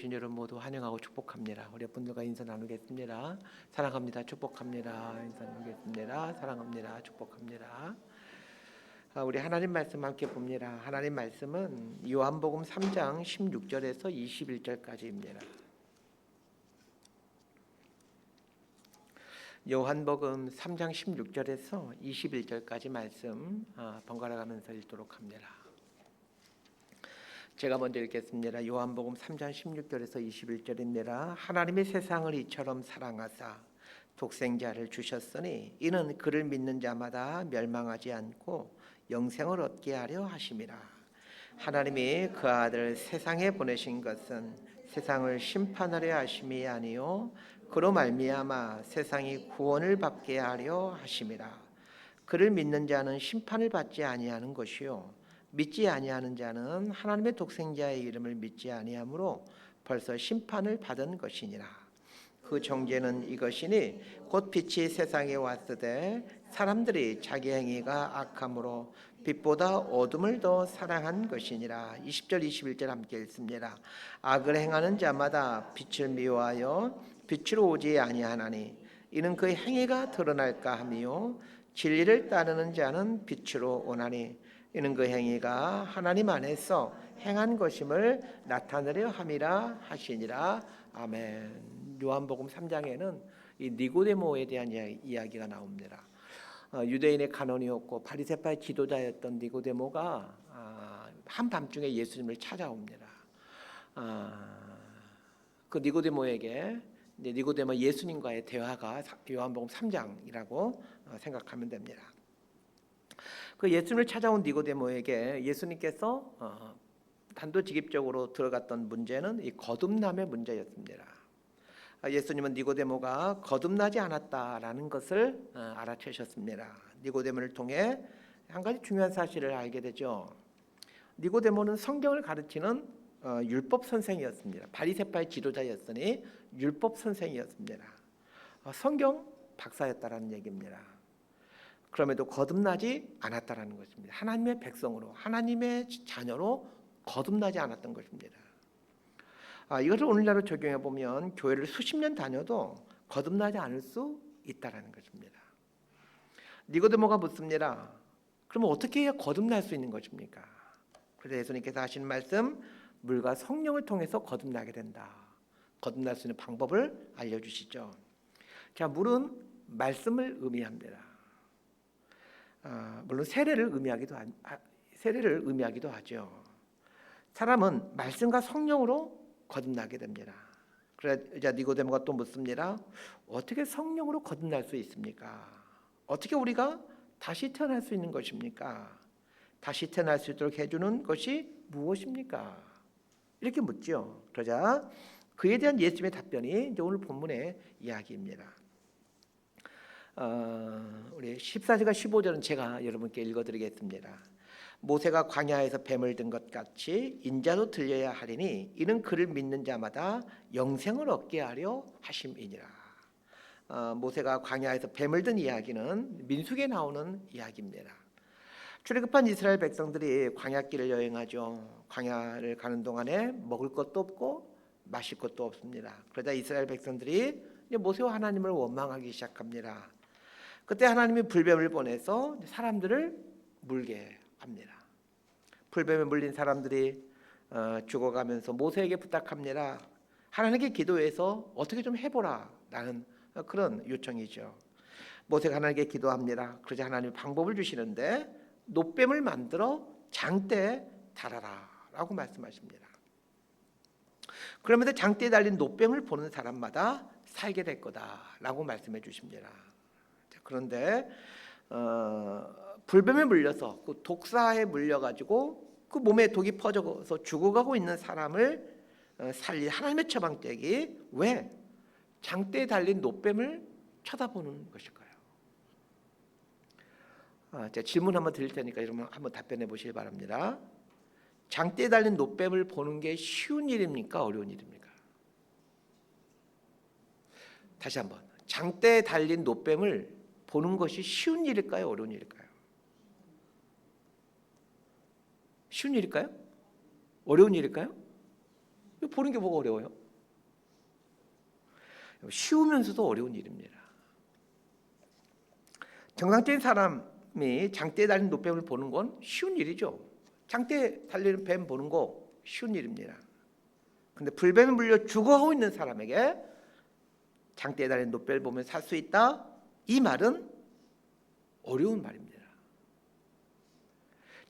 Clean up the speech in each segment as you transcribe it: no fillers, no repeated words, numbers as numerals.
여러분 모두 환영하고 축복합니다. 우리 분들과 인사 나누겠습니다. 사랑합니다. 축복합니다. 인사 나누겠습니다. 사랑합니다. 축복합니다. 우리 하나님 말씀 함께 봅니다. 하나님 말씀은 요한복음 3장 16절에서 21절까지입니다. 요한복음 3장 16절에서 21절까지 말씀 번갈아 가면서 읽도록 합니다. 제가 먼저 읽겠습니다. 요한복음 3장 16절에서 21절입니다. 하나님이 세상을 이처럼 사랑하사 독생자를 주셨으니 이는 그를 믿는 자마다 멸망하지 않고 영생을 얻게 하려 하심이라. 하나님이 그 아들 세상에 보내신 것은 세상을 심판하려 하심이 아니요 그로 말미암아 세상이 구원을 받게 하려 하심이라. 그를 믿는 자는 심판을 받지 아니하는 것이요 믿지 아니하는 자는 하나님의 독생자의 이름을 믿지 아니하므로 벌써 심판을 받은 것이니라. 그 정죄는 이것이니 곧 빛이 세상에 왔으되 사람들이 자기 행위가 악함으로 빛보다 어둠을 더 사랑한 것이니라. 20절 21절 함께 읽습니다. 악을 행하는 자마다 빛을 미워하여 빛으로 오지 아니하나니 이는 그 행위가 드러날까 하며 진리를 따르는 자는 빛으로 오나니 이는 그 행위가 하나님 안에서 행한 것임을 나타내려 함이라 하시니라. 아멘. 요한복음 3장에는 이 니고데모에 대한 이야기가 나옵니다. 유대인의 간원이었고 바리새파의 지도자였던 니고데모가 한밤중에 예수님을 찾아옵니다. 그 니고데모에게 니고데모 예수님과의 대화가 요한복음 3장이라고 생각하면 됩니다. 그 예수님을 찾아온 니고데모에게 예수님께서 단도직입적으로 들어갔던 문제는 이 거듭남의 문제였습니다. 예수님은 니고데모가 거듭나지 않았다라는 것을 알아채셨습니다. 니고데모를 통해 한 가지 중요한 사실을 알게 되죠. 니고데모는 성경을 가르치는 율법 선생이었습니다. 바리새파의 지도자였으니 율법 선생이었습니다. 성경 박사였다라는 얘기입니다. 그럼에도 거듭나지 않았다라는 것입니다. 하나님의 백성으로, 하나님의 자녀로 거듭나지 않았던 것입니다. 이것을 오늘날로 적용해 보면 교회를 수십 년 다녀도 거듭나지 않을 수 있다라는 것입니다. 니고데모가 묻습니다. 그러면 어떻게 해야 거듭날 수 있는 것입니까? 그래서 예수님께서 하신 말씀, 물과 성령을 통해서 거듭나게 된다. 거듭날 수 있는 방법을 알려주시죠. 자, 물은 말씀을 의미합니다. 물론 세례를 의미하기도 하죠. 사람은 말씀과 성령으로 거듭나게 됩니다. 그러자 니고데모가 또 묻습니다. 어떻게 성령으로 거듭날 수 있습니까? 어떻게 우리가 다시 태어날 수 있는 것입니까? 다시 태어날 수 있도록 해주는 것이 무엇입니까? 이렇게 묻죠. 그러자 그에 대한 예수님의 답변이 이제 오늘 본문의 이야기입니다. 우리 14절과 15절은 제가 여러분께 읽어드리겠습니다. 모세가 광야에서 뱀을 든 것 같이 인자도 들려야 하리니 이는 그를 믿는 자마다 영생을 얻게 하려 하심이니라. 모세가 광야에서 뱀을 든 이야기는 민수기에 나오는 이야기입니다. 출애굽한 이스라엘 백성들이 광야길을 여행하죠. 광야를 가는 동안에 먹을 것도 없고 마실 것도 없습니다. 그러자 이스라엘 백성들이 모세와 하나님을 원망하기 시작합니다. 그때 하나님이 불뱀을 보내서 사람들을 물게 합니다. 불뱀에 물린 사람들이 죽어가면서 모세에게 부탁합니다. 하나님께 기도해서 어떻게 좀 해보라 라는 그런 요청이죠. 모세가 하나님께 기도합니다. 그러자 하나님이 방법을 주시는데 노뱀을 만들어 장대에 달아라 라고 말씀하십니다. 그러면서 장대에 달린 노뱀을 보는 사람마다 살게 될 거다라고 말씀해 주십니다. 그런데 불뱀에 물려서 그 독사에 물려가지고 그 몸에 독이 퍼져서 죽어가고 있는 사람을 살릴 하나님의 처방책이 왜 장대에 달린 노뱀을 쳐다보는 것일까요? 제가 질문 한번 드릴 테니까 여러분 한번 답변해 보시기 바랍니다. 장대에 달린 노뱀을 보는 게 쉬운 일입니까? 어려운 일입니까? 다시 한번. 장대에 달린 노뱀을 보는 것이 쉬운 일일까요? 어려운 일일까요? 쉬운 일일까요? 어려운 일일까요? 이거 보는 게 뭐가 어려워요? 쉬우면서도 어려운 일입니다. 정상적인 사람이 장대에 달린 노뱀을 보는 건 쉬운 일이죠. 장대에 달리는 뱀 보는 거 쉬운 일입니다. 근데 불뱀에 물려 죽어가고 있는 사람에게 장대에 달린 노뱀을 보면 살 수 있다, 이 말은 어려운 말입니다.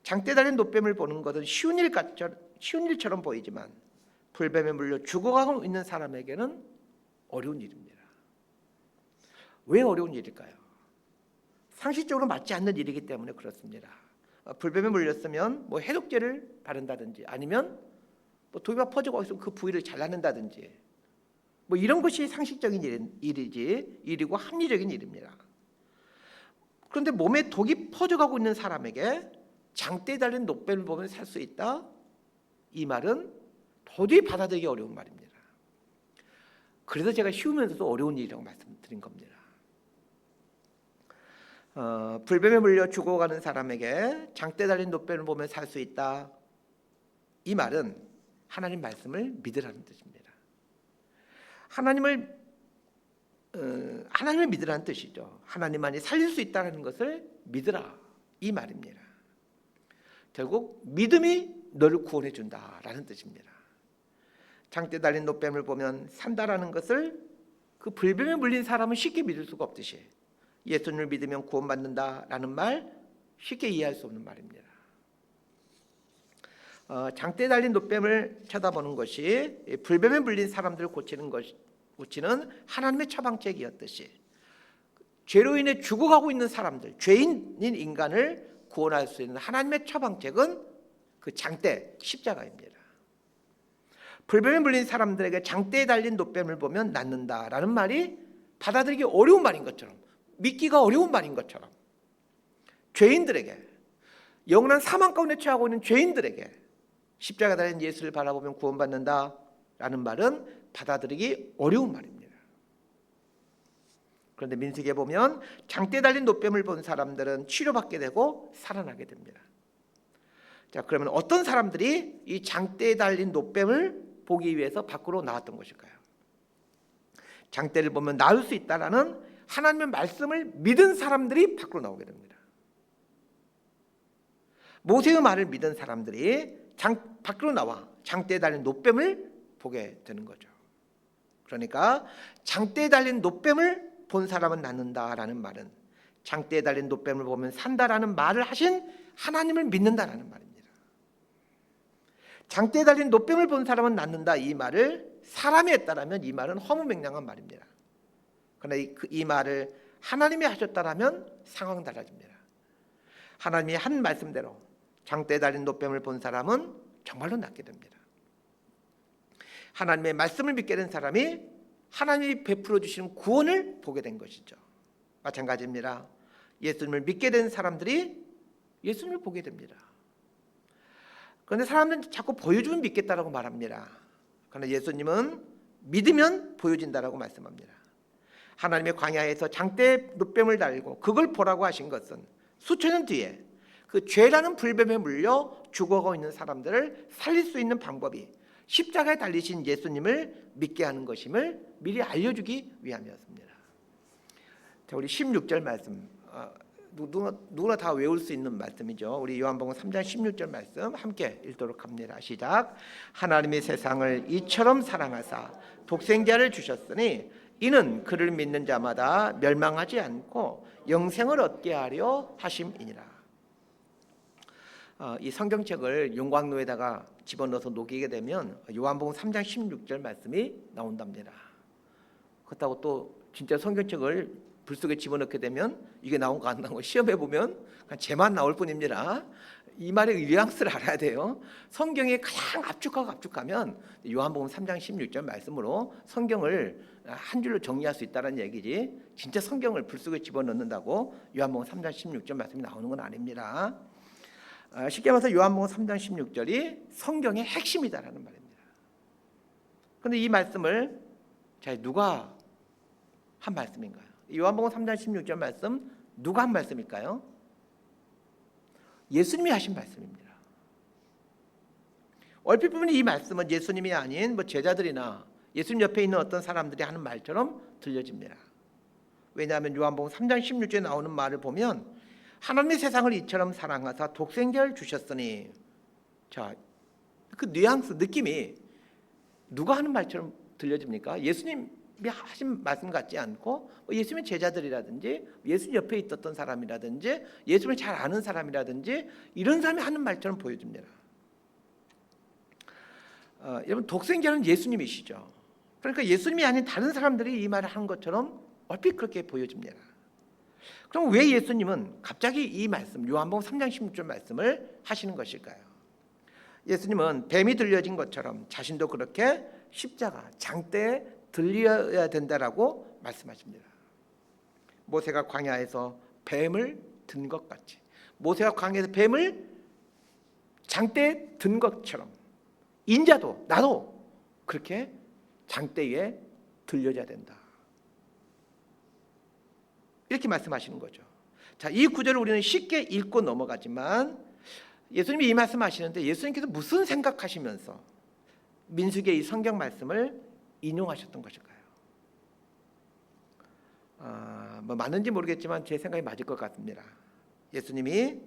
장대에 달린 노뱀을 보는 것은 쉬운 일처럼 보이지만 불뱀에 물려 죽어가고 있는 사람에게는 어려운 일입니다. 왜 어려운 일일까요? 상식적으로 맞지 않는 일이기 때문에 그렇습니다. 불뱀에 물렸으면 뭐 해독제를 바른다든지 아니면 뭐 독이가 퍼지고 있으면 그 부위를 잘라낸다든지 뭐 이런 것이 상식적인 일이고 합리적인 일입니다. 그런데 몸에 독이 퍼져가고 있는 사람에게 장대에 달린 노뱀을 보면 살 수 있다, 이 말은 도저히 받아들이기 어려운 말입니다. 그래서 제가 쉬우면서도 어려운 일이라고 말씀드린 겁니다. 불뱀에 물려 죽어가는 사람에게 장대에 달린 노뱀을 보면 살 수 있다, 이 말은 하나님 말씀을 믿으라는 뜻입니다. 하나님을 믿으라는 뜻이죠. 하나님만이 살릴 수 있다는 것을 믿으라, 이 말입니다. 결국 믿음이 너를 구원해 준다라는 뜻입니다. 장대에 달린 노뱀을 보면 산다라는 것을 그 불뱀에 물린 사람은 쉽게 믿을 수가 없듯이 예수님을 믿으면 구원받는다라는 말 쉽게 이해할 수 없는 말입니다. 장대에 달린 노뱀을 쳐다보는 것이 불뱀에 물린 사람들을 고치는 하나님의 처방책이었듯이 죄로 인해 죽어가고 있는 사람들, 죄인인 인간을 구원할 수 있는 하나님의 처방책은 그 장대, 십자가입니다. 불뱀에 물린 사람들에게 장대에 달린 노뱀을 보면 낫는다라는 말이 받아들이기 어려운 말인 것처럼, 믿기가 어려운 말인 것처럼, 죄인들에게, 영원한 사망 가운데 처하고 있는 죄인들에게 십자가 달린 예수를 바라보면 구원받는다라는 말은 받아들이기 어려운 말입니다. 그런데 민수기에 보면 장대에 달린 노뱀을 본 사람들은 치료받게 되고 살아나게 됩니다. 자, 그러면 어떤 사람들이 이 장대에 달린 노뱀을 보기 위해서 밖으로 나왔던 것일까요? 장대를 보면 나을 수 있다라는 하나님의 말씀을 믿은 사람들이 밖으로 나오게 됩니다. 모세의 말을 믿은 사람들이 밖으로 나와 장대에 달린 노뱀을 보게 되는 거죠. 그러니까 장대에 달린 노뱀을 본 사람은 낫는다라는 말은 장대에 달린 노뱀을 보면 산다라는 말을 하신 하나님을 믿는다라는 말입니다. 장대에 달린 노뱀을 본 사람은 낫는다, 이 말을 사람이 했다라면 이 말은 허무맹랑한 말입니다. 그러나 이 말을 하나님이 하셨다라면 상황은 달라집니다. 하나님이 한 말씀대로 장대에 달린 노뱀을 본 사람은 정말로 낫게 됩니다. 하나님의 말씀을 믿게 된 사람이 하나님이 베풀어 주시는 구원을 보게 된 것이죠. 마찬가지입니다. 예수님을 믿게 된 사람들이 예수님을 보게 됩니다. 그런데 사람들은 자꾸 보여주면 믿겠다라고 말합니다. 그러나 예수님은 믿으면 보여진다라고 말씀합니다. 하나님의 광야에서 장대에 노뱀을 달고 그걸 보라고 하신 것은 수천 년 뒤에 그 죄라는 불뱀에 물려 죽어가고 있는 사람들을 살릴 수 있는 방법이 십자가에 달리신 예수님을 믿게 하는 것임을 미리 알려주기 위함이었습니다. 자, 우리 16절 말씀, 누구나 다 외울 수 있는 말씀이죠. 우리 요한복음 3장 16절 말씀 함께 읽도록 합니다. 시작. 하나님이 세상을 이처럼 사랑하사 독생자를 주셨으니 이는 그를 믿는 자마다 멸망하지 않고 영생을 얻게 하려 하심이니라. 이 성경책을 용광로에다가 집어넣어서 녹이게 되면 요한복음 3장 16절 말씀이 나온답니다. 그렇다고 또 진짜 성경책을 불 속에 집어넣게 되면 이게 나온 거 안 나온 거 시험해 보면 그냥 제만 나올 뿐입니다. 이 말의 뉘앙스를 알아야 돼요. 성경에 가장 압축하면 요한복음 3장 16절 말씀으로 성경을 한 줄로 정리할 수 있다는 얘기지, 진짜 성경을 불 속에 집어넣는다고 요한복음 3장 16절 말씀이 나오는 건 아닙니다. 쉽게 말해서 요한복음 3장 16절이 성경의 핵심이다라는 말입니다. 그런데 이 말씀을 자, 누가 한 말씀인가요? 요한복음 3장 16절 말씀 누가 한 말씀일까요? 예수님이 하신 말씀입니다. 얼핏 보면 이 말씀은 예수님이 아닌 제자들이나 예수님 옆에 있는 어떤 사람들이 하는 말처럼 들려집니다. 왜냐하면 요한복음 3장 16절에 나오는 말을 보면 하나님의 세상을 이처럼 사랑하사 독생자를 주셨으니, 자, 그 뉘앙스, 느낌이 누가 하는 말처럼 들려집니까? 예수님이 하신 말씀 같지 않고 예수님의 제자들이라든지 예수님 옆에 있었던 사람이라든지 예수님을 잘 아는 사람이라든지 이런 사람이 하는 말처럼 보여집니다. 여러분, 독생자는 예수님이시죠. 그러니까 예수님이 아닌 다른 사람들이 이 말을 하는 것처럼 얼핏 그렇게 보여집니다. 그럼 왜 예수님은 갑자기 이 말씀, 요한복음 3장 16절 말씀을 하시는 것일까요? 예수님은 뱀이 들려진 것처럼 자신도 그렇게 십자가, 장대에 들려야 된다라고 말씀하십니다. 모세가 광야에서 뱀을 든 것 같이, 모세가 광야에서 뱀을 장대에 든 것처럼 인자도, 나도 그렇게 장대에 들려야 된다, 이렇게 말씀하시는 거죠. 자, 이 구절을 우리는 쉽게 읽고 넘어가지만 예수님이 이 말씀하시는데 예수님께서 무슨 생각하시면서 민수기의 이 성경 말씀을 인용하셨던 것일까요? 맞는지 모르겠지만 제 생각이 맞을 것 같습니다. 예수님이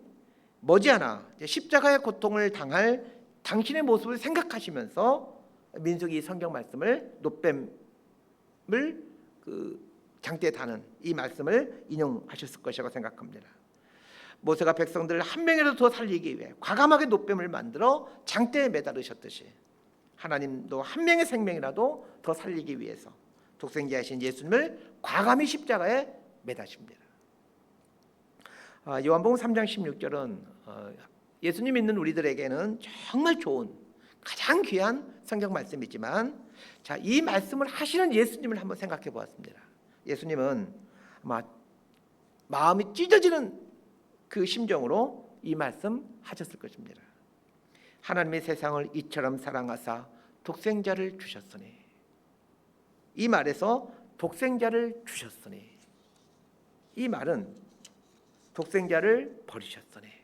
머지않아 십자가의 고통을 당할 당신의 모습을 생각하시면서 민수기 성경 말씀을, 노뱀을 장대에 다는 이 말씀을 인용하셨을 것이라고 생각합니다. 모세가 백성들을 한 명이라도 더 살리기 위해 과감하게 노뱀을 만들어 장대에 매달으셨듯이 하나님도 한 명의 생명이라도 더 살리기 위해서 독생자이신 예수님을 과감히 십자가에 매다십니다. 요한복음 3장 16절은 예수님 믿는 우리들에게는 정말 좋은, 가장 귀한 성경 말씀이지만, 자, 이 말씀을 하시는 예수님을 한번 생각해 보았습니다. 예수님은 아마 마음이 찢어지는 그 심정으로 이 말씀 하셨을 것입니다. 하나님의 세상을 이처럼 사랑하사 독생자를 주셨으니, 이 말에서 독생자를 주셨으니, 이 말은 독생자를 버리셨으니,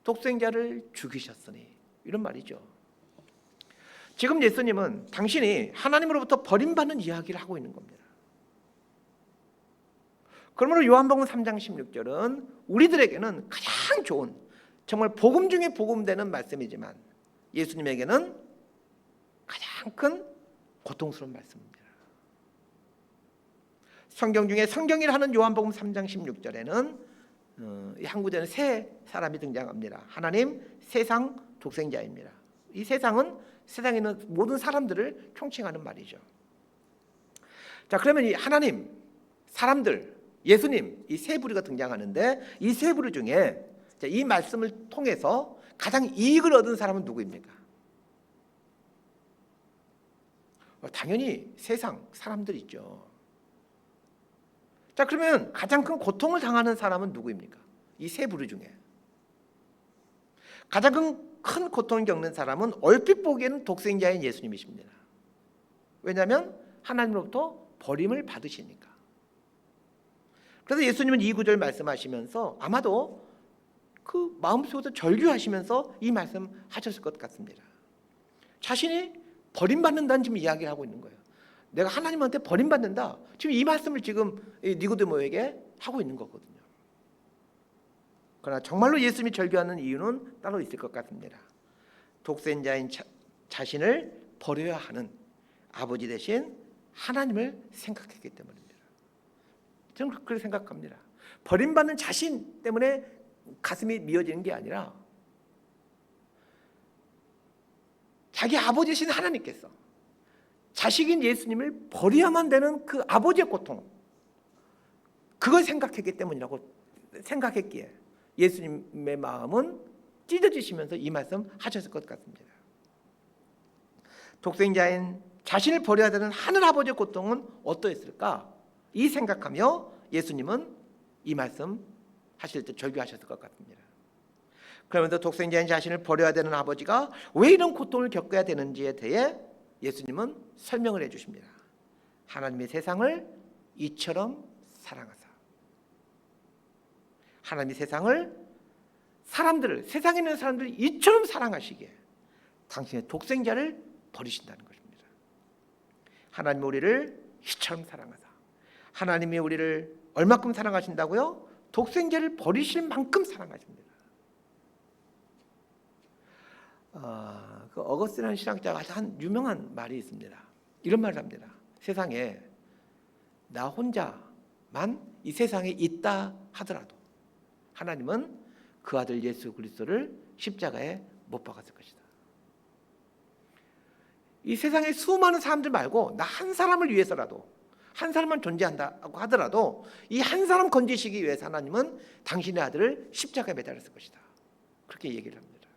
독생자를 죽이셨으니, 이런 말이죠. 지금 예수님은 당신이 하나님으로부터 버림받는 이야기를 하고 있는 겁니다. 그러므로 요한복음 3장 16절은 우리들에게는 가장 좋은, 정말 복음 중에 복음되는 말씀이지만 예수님에게는 가장 큰 고통스러운 말씀입니다. 성경 중에 성경이라 하는 요한복음 3장 16절에는 한 구절에 세 사람이 등장합니다. 하나님, 세상, 독생자입니다. 이 세상은 세상에 있는 모든 사람들을 총칭하는 말이죠. 자, 그러면 이 하나님, 사람들, 예수님, 이 세 부류가 등장하는데 이 세 부류 중에 이 말씀을 통해서 가장 이익을 얻은 사람은 누구입니까? 당연히 세상, 사람들 있죠. 자, 그러면 가장 큰 고통을 당하는 사람은 누구입니까? 이 세 부류 중에 가장 큰 고통을 겪는 사람은 얼핏 보기에는 독생자인 예수님이십니다. 왜냐하면 하나님으로부터 버림을 받으시니까. 그래서 예수님은 이 구절 말씀하시면서 아마도 그 마음속에서 절규하시면서 이 말씀하셨을 것 같습니다. 자신이 버림받는다는 지금 이야기를 하고 있는 거예요. 내가 하나님한테 버림받는다, 지금 이 말씀을 지금 니고데모에게 하고 있는 거거든요. 그러나 정말로 예수님이 절규하는 이유는 따로 있을 것 같습니다. 독생자인 자신을 버려야 하는 아버지 대신 하나님을 생각했기 때문입니다. 저는 그렇게 생각합니다. 버림받는 자신 때문에 가슴이 미어지는 게 아니라 자기 아버지신 하나님께서 자식인 예수님을 버려야만 되는 그 아버지의 고통, 그걸 생각했기 때문이라고 생각했기에 예수님의 마음은 찢어지시면서 이 말씀 하셨을 것 같습니다. 독생자인 자신을 버려야 되는 하늘 아버지의 고통은 어떠했을까? 이 생각하며 예수님은 이 말씀 하실 때 절규하셨을 것 같습니다. 그러면서 독생자인 자신을 버려야 되는 아버지가 왜 이런 고통을 겪어야 되는지에 대해 예수님은 설명을 해주십니다. 하나님의 세상을 이처럼 사랑하사, 하나님의 세상을, 사람들을, 세상에 있는 사람들을 이처럼 사랑하시기에 당신의 독생자를 버리신다는 것입니다. 하나님이 우리를 이처럼 사랑하사, 하나님이 우리를 얼마큼 사랑하신다고요? 독생자를 버리실 만큼 사랑하십니다. 그 어거스틴이라는 신학자가 한 유명한 말이 있습니다. 이런 말을 합니다. 세상에 나 혼자만 이 세상에 있다 하더라도 하나님은 그 아들 예수 그리스도를 십자가에 못 박았을 것이다. 이 세상에 수많은 사람들 말고 나 한 사람을 위해서라도, 한 사람만 존재한다고 하더라도 이 한 사람 건지시기 위해서 하나님은 당신의 아들을 십자가에 매달았을 것이다. 그렇게 얘기를 합니다.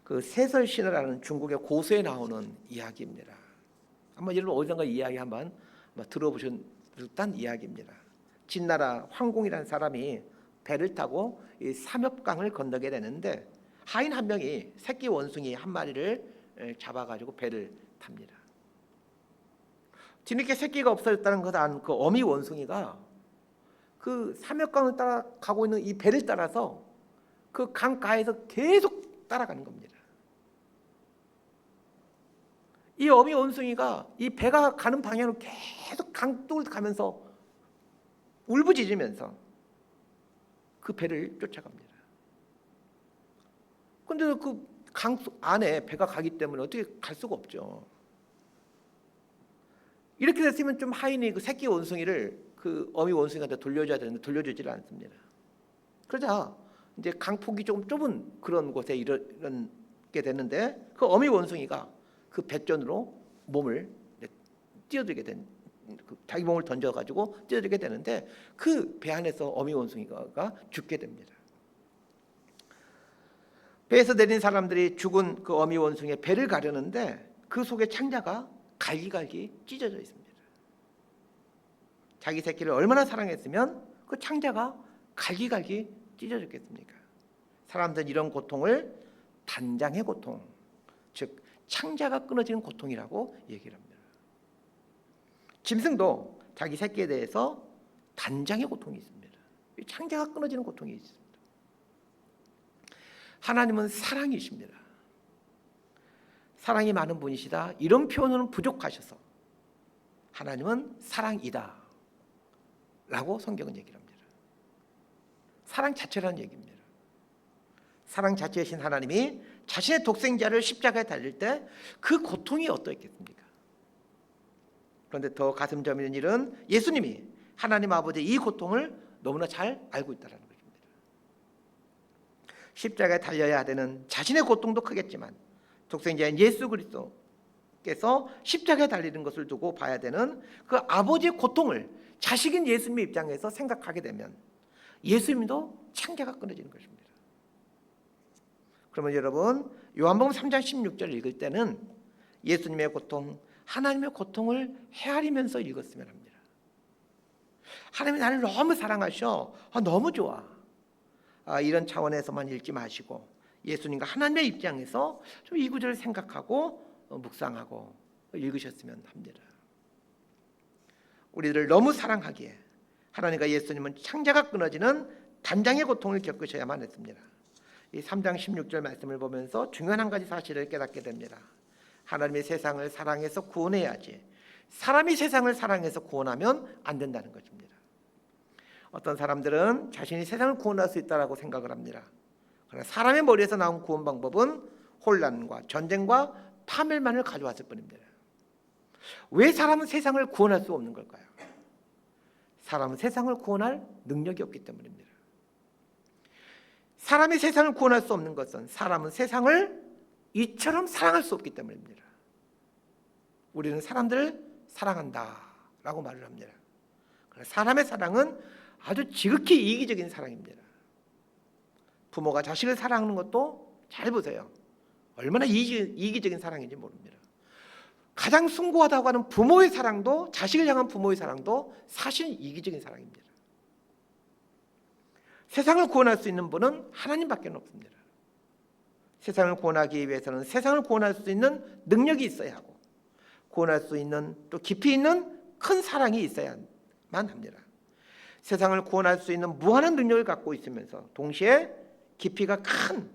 그 세설신화라는 중국의 고서에 나오는 이야기입니다. 한번 여러분 어디선가 이야기 한번 들어보셨던 이야기입니다. 진나라 황공이라는 사람이 배를 타고 이 삼엽강을 건너게 되는데 하인 한 명이 새끼 원숭이 한 마리를 잡아가지고 배를 탑니다. 뒤늦게 새끼가 없어졌다는 것을 안 그 어미 원숭이가 그 삼엽강을 따라 가고 있는 이 배를 따라서 그 강가에서 계속 따라가는 겁니다. 이 어미 원숭이가 이 배가 가는 방향으로 계속 강쪽을 가면서 울부짖으면서 그 배를 쫓아갑니다. 그런데 그 강 안에 배가 가기 때문에 어떻게 갈 수가 없죠. 이렇게 됐으면 좀 하인이 그 새끼 원숭이를 그 어미 원숭이한테 돌려줘야 되는데 돌려주지를 않습니다. 그러자 이제 강폭이 조금 좁은 그런 곳에 이르게 되는데 그 어미 원숭이가 그 배전으로 몸을 뛰어들게 된, 자기 몸을 던져가지고 뛰어들게 되는데 그 배 안에서 어미 원숭이가 죽게 됩니다. 배에서 내린 사람들이 죽은 그 어미 원숭이의 배를 가려는데 그 속에 창자가 갈기갈기 찢어져 있습니다. 자기 새끼를 얼마나 사랑했으면 그 창자가 갈기갈기 찢어졌겠습니까? 사람들은 이런 고통을 단장의 고통, 즉 창자가 끊어지는 고통이라고 얘기를 합니다. 짐승도 자기 새끼에 대해서 단장의 고통이 있습니다. 창자가 끊어지는 고통이 있습니다. 하나님은 사랑이십니다. 사랑이 많은 분이시다. 이런 표현은 부족하셔서 하나님은 사랑이다 라고 성경은 얘기를 합니다. 사랑 자체라는 얘기입니다. 사랑 자체이신 하나님이 자신의 독생자를 십자가에 달릴 때 그 고통이 어떠했겠습니까? 그런데 더 가슴 저미는 일은 예수님이 하나님 아버지의 이 고통을 너무나 잘 알고 있다는 것입니다. 십자가에 달려야 되는 자신의 고통도 크겠지만 독생자인 예수 그리스도께서 십자가에 달리는 것을 두고 봐야 되는 그 아버지의 고통을 자식인 예수님의 입장에서 생각하게 되면 예수님도 창자가 끊어지는 것입니다. 그러면 여러분 요한복음 3장 16절을 읽을 때는 예수님의 고통, 하나님의 고통을 헤아리면서 읽었으면 합니다. 하나님이 나를 너무 사랑하셔, 너무 좋아, 이런 차원에서만 읽지 마시고 예수님과 하나님의 입장에서 좀 이 구절을 생각하고 묵상하고 읽으셨으면 합니다. 우리들을 너무 사랑하기에 하나님과 예수님은 창자가 끊어지는 단장의 고통을 겪으셔야만 했습니다. 이 3장 16절 말씀을 보면서 중요한 한 가지 사실을 깨닫게 됩니다. 하나님의 세상을 사랑해서 구원해야지 사람이 세상을 사랑해서 구원하면 안 된다는 것입니다. 어떤 사람들은 자신이 세상을 구원할 수 있다고 생각을 합니다. 그러나 사람의 머리에서 나온 구원 방법은 혼란과 전쟁과 파멸만을 가져왔을 뿐입니다. 왜 사람은 세상을 구원할 수 없는 걸까요? 사람은 세상을 구원할 능력이 없기 때문입니다. 사람이 세상을 구원할 수 없는 것은 사람은 세상을 이처럼 사랑할 수 없기 때문입니다. 우리는 사람들을 사랑한다라고 말을 합니다. 그러나 사람의 사랑은 아주 지극히 이기적인 사랑입니다. 부모가 자식을 사랑하는 것도 잘 보세요. 얼마나 이기적인 사랑인지 모릅니다. 가장 숭고하다고 하는 부모의 사랑도, 자식을 향한 부모의 사랑도 사실은 이기적인 사랑입니다. 세상을 구원할 수 있는 분은 하나님밖에 없습니다. 세상을 구원하기 위해서는 세상을 구원할 수 있는 능력이 있어야 하고 구원할 수 있는 또 깊이 있는 큰 사랑이 있어야만 합니다. 세상을 구원할 수 있는 무한한 능력을 갖고 있으면서 동시에 깊이가 큰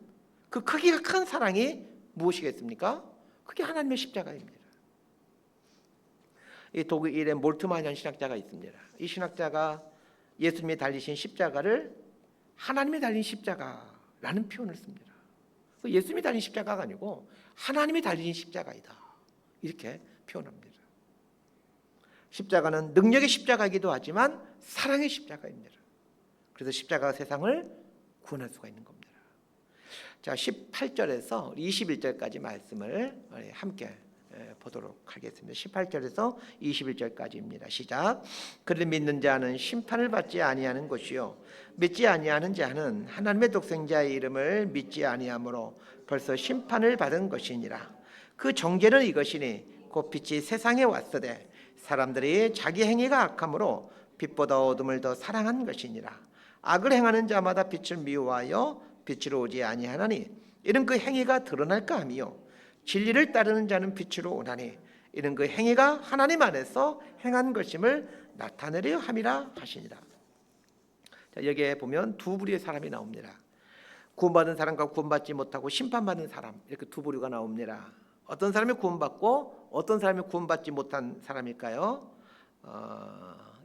그 크기가 큰 사랑이 무엇이겠습니까? 그게 하나님의 십자가입니다. 이 독일의 몰트만이라는 신학자가 있습니다. 이 신학자가 예수님이 달리신 십자가를 하나님이 달린 십자가라는 표현을 씁니다. 예수님이 달린 십자가가 아니고 하나님이 달린 십자가이다, 이렇게 표현합니다. 십자가는 능력의 십자가이기도 하지만 사랑의 십자가입니다. 그래서 십자가가 세상을 구원할 수가 있는 겁니다. 자, 18절에서 21절까지 말씀을 함께 보도록 하겠습니다. 18절에서 21절까지입니다. 시작. 그를 믿는 자는 심판을 받지 아니하는 것이요 믿지 아니하는 자는 하나님의 독생자의 이름을 믿지 아니하므로 벌써 심판을 받은 것이니라. 그 정죄는 이것이니 곧 빛이 세상에 왔으되 사람들이 자기 행위가 악함으로 빛보다 어둠을 더 사랑한 것이니라. 악을 행하는 자마다 빛을 미워하여 빛으로 오지 아니하나니 이는 그 행위가 드러날까 함이요 진리를 따르는 자는 빛으로 오나니 이는 그 행위가 하나님 안에서 행한 것임을 나타내려 함이라 하시니라. 자, 여기에 보면 두 부류의 사람이 나옵니다. 구원받은 사람과 구원받지 못하고 심판받는 사람, 이렇게 두 부류가 나옵니다. 어떤 사람이 구원받고 어떤 사람이 구원받지 못한 사람일까요?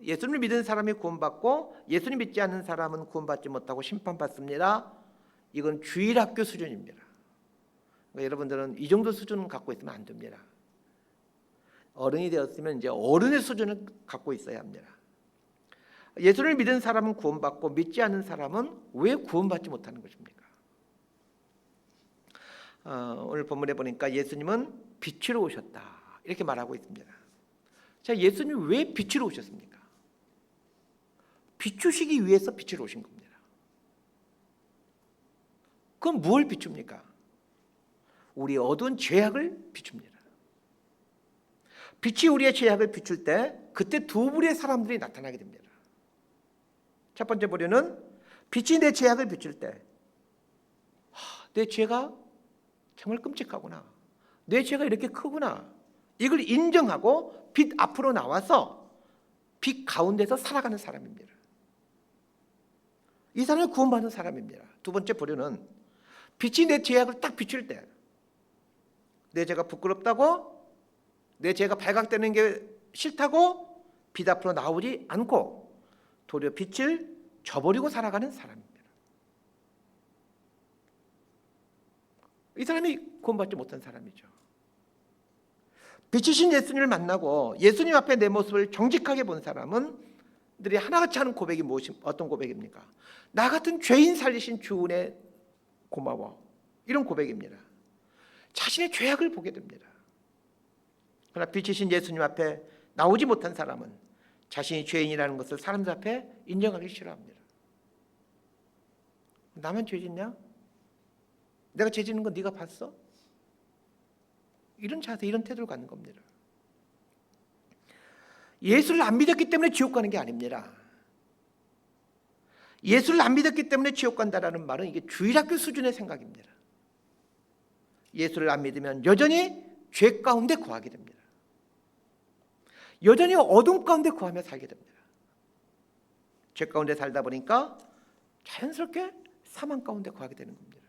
예수님을 믿은 사람이 구원받고 예수님 믿지 않는 사람은 구원받지 못하고 심판받습니다. 이건 주일학교 수준입니다. 그러니까 여러분들은 이 정도 수준을 갖고 있으면 안 됩니다. 어른이 되었으면 이제 어른의 수준을 갖고 있어야 합니다. 예수를 믿은 사람은 구원받고 믿지 않는 사람은 왜 구원받지 못하는 것입니까? 오늘 본문에 보니까 예수님은 빛으로 오셨다, 이렇게 말하고 있습니다. 자, 예수님이 왜 빛으로 오셨습니까? 비추시기 위해서 빛으로 오신 겁니다. 그럼 무엇을 비춥니까? 우리의 어두운 죄악을 비춥니다. 빛이 우리의 죄악을 비출 때 그때 두 부류의 사람들이 나타나게 됩니다. 첫 번째 부류는 빛이 내 죄악을 비출 때 내 죄가 정말 끔찍하구나, 내 죄가 이렇게 크구나, 이걸 인정하고 빛 앞으로 나와서 빛 가운데서 살아가는 사람입니다. 이 사람은 구원받는 사람입니다. 두 번째 부류는 빛이 내 죄악을 딱 비출 때 내 죄가 부끄럽다고, 내 죄가 발각되는 게 싫다고 빛 앞으로 나오지 않고 도리어 빛을 저버리고 살아가는 사람입니다. 이 사람이 구원받지 못한 사람이죠. 빛이신 예수님을 만나고 예수님 앞에 내 모습을 정직하게 본 사람은 들이 하나같이 하는 고백이 어떤 고백입니까? 나 같은 죄인 살리신 주 은혜 고마워, 이런 고백입니다. 자신의 죄악을 보게 됩니다. 그러나 빛이신 예수님 앞에 나오지 못한 사람은 자신이 죄인이라는 것을 사람들 앞에 인정하기 싫어합니다. 나만 죄 짓냐? 내가 죄 짓는 거 네가 봤어? 이런 자세, 이런 태도를 갖는 겁니다. 예수를 안 믿었기 때문에 지옥 가는 게 아닙니다. 예수를 안 믿었기 때문에 지옥 간다라는 말은 이게 주일학교 수준의 생각입니다. 예수를 안 믿으면 여전히 죄 가운데 거하게 됩니다. 여전히 어둠 가운데 거하며 살게 됩니다. 죄 가운데 살다 보니까 자연스럽게 사망 가운데 거하게 되는 겁니다.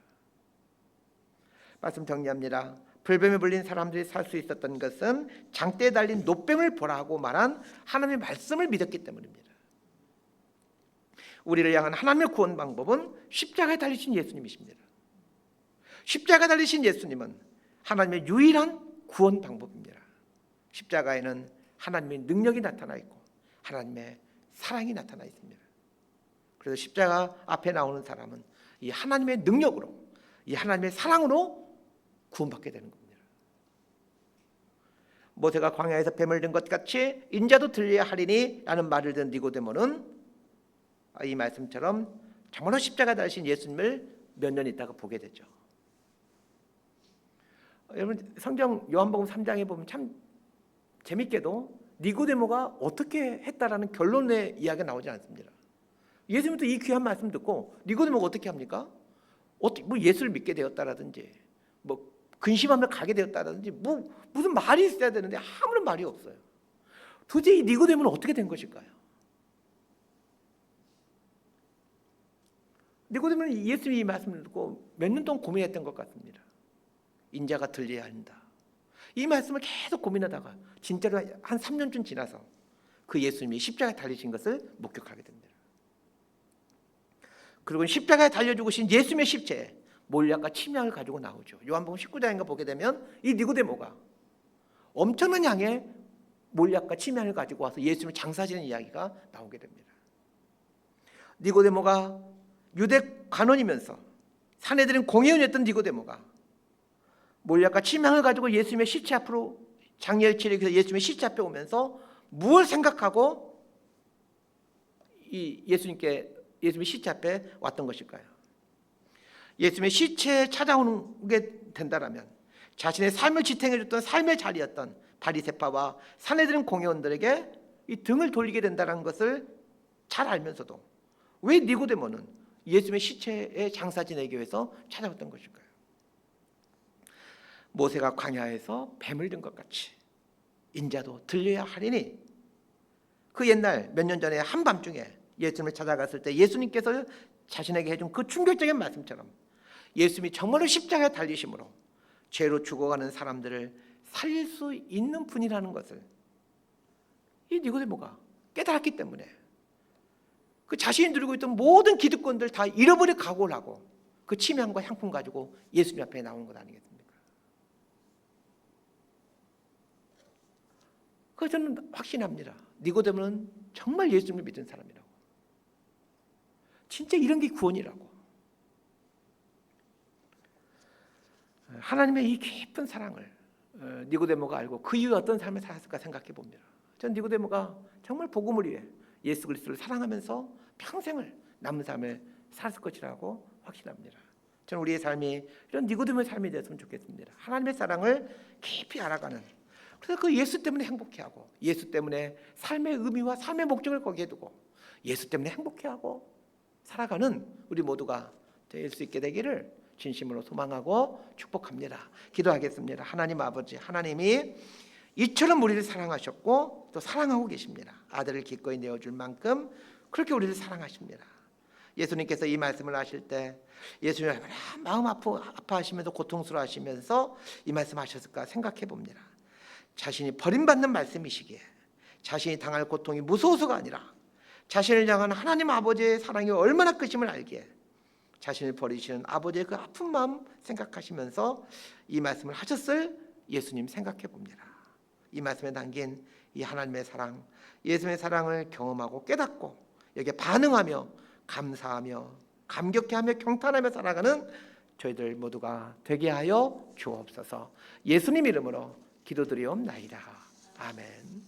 말씀 정리합니다. 불뱀에 물린 사람들이 살 수 있었던 것은 장대에 달린 노뱀을 보라 하고 말한 하나님의 말씀을 믿었기 때문입니다. 우리를 향한 하나님의 구원 방법은 십자가에 달리신 예수님이십니다. 십자가에 달리신 예수님은 하나님의 유일한 구원 방법입니다. 십자가에는 하나님의 능력이 나타나 있고 하나님의 사랑이 나타나 있습니다. 그래서 십자가 앞에 나오는 사람은 이 하나님의 능력으로, 이 하나님의 사랑으로 구원받게 되는 겁니다. 모세가 광야에서 뱀을 든 것 같이 인자도 들려야 하리니 라는 말을 듣는 니고데모는 이 말씀처럼 정말로 십자가에 달리신 예수님을 몇 년 있다가 보게 되죠. 여러분, 성경 요한복음 3장에 보면 참 재밌게도 니고데모가 어떻게 했다라는 결론의 이야기가 나오지 않습니다. 예수님도 이 귀한 말씀 듣고 니고데모가 어떻게 합니까? 뭐 예수를 믿게 되었다라든지 뭐 근심하며 가게 되었다라든지 뭐 무슨 말이 있어야 되는데 아무런 말이 없어요. 도대체 이 니고데모는 어떻게 된 것일까요? 니고데모는 예수님이 이 말씀을 듣고 몇 년 동안 고민했던 것 같습니다. 인자가 들려야 한다. 이 말씀을 계속 고민하다가 진짜로 한 3년쯤 지나서 그 예수님이 십자가에 달리신 것을 목격하게 됩니다. 그리고 십자가에 달려 죽으신 예수님의 십체에 몰약과 침향을 가지고 나오죠. 요한복음 19장인가 보게 되면 이 니고데모가 엄청난 양의 몰약과 침향을 가지고 와서 예수님을 장사하시는 이야기가 나오게 됩니다. 니고데모가 유대 관원이면서 사내들은 공회원이었던 니고데모가 몰약과 침향을 가지고 예수님의 시체 앞으로 장례일치를 위해서 예수님의 시체 앞에 오면서 무엇을 생각하고 이 예수님의 시체 앞에 왔던 것일까요? 예수님의 시체에 찾아오는 게 된다라면 자신의 삶을 지탱해줬던 삶의 자리였던 바리새파와 사내들은 공회원들에게 이 등을 돌리게 된다는 것을 잘 알면서도 왜 니고데모는 예수님의 시체에 장사 지내기 위해서 찾아왔던 것일까요? 모세가 광야에서 뱀을 든 것 같이 인자도 들려야 하리니, 그 옛날 몇 년 전에 한밤중에 예수님을 찾아갔을 때 예수님께서 자신에게 해준 그 충격적인 말씀처럼 예수님이 정말로 십자가에 달리심으로 죄로 죽어가는 사람들을 살릴 수 있는 분이라는 것을 이 니고데모가 깨달았기 때문에 그 자신이 누리고 있던 모든 기득권들 다 잃어버릴 각오를 하고 그 침향과 향품 가지고 예수님 앞에 나오는 것 아니겠습니까? 그래서 저는 확신합니다. 니고데모는 정말 예수님을 믿은 사람이라고. 진짜 이런 게 구원이라고. 하나님의 이 깊은 사랑을 니고데모가 알고 그 이후에 어떤 삶을 살았을까 생각해 봅니다. 전 니고데모가 정말 복음을 위해 예수 그리스도를 사랑하면서 평생을 남은 삶을 살았을 것이라고 확신합니다. 저는 우리의 삶이 이런 니고데모의 삶이 되었으면 좋겠습니다. 하나님의 사랑을 깊이 알아가는, 그래서 그 예수 때문에 행복해하고 예수 때문에 삶의 의미와 삶의 목적을 거기에 두고 예수 때문에 행복해하고 살아가는 우리 모두가 될 수 있게 되기를 진심으로 소망하고 축복합니다. 기도하겠습니다. 하나님 아버지, 하나님이 이처럼 우리를 사랑하셨고 또 사랑하고 계십니다. 아들을 기꺼이 내어줄 만큼 그렇게 우리를 사랑하십니다. 예수님께서 이 말씀을 하실 때 예수님이 얼마나 마음 아파하시면서 고통스러워하시면서 이 말씀하셨을까 생각해 봅니다. 자신이 버림받는 말씀이시기에 자신이 당할 고통이 무서워서가 아니라 자신을 향한 하나님 아버지의 사랑이 얼마나 크심을 알기에 자신을 버리시는 아버지의 그 아픈 마음 생각하시면서 이 말씀을 하셨을 예수님 생각해 봅니다. 이 말씀에 담긴 이 하나님의 사랑, 예수님의 사랑을 경험하고 깨닫고 여기에 반응하며 감사하며 감격해하며 경탄하며 살아가는 저희들 모두가 되게 하여 주옵소서. 예수님 이름으로 기도드리옵나이다. 아멘.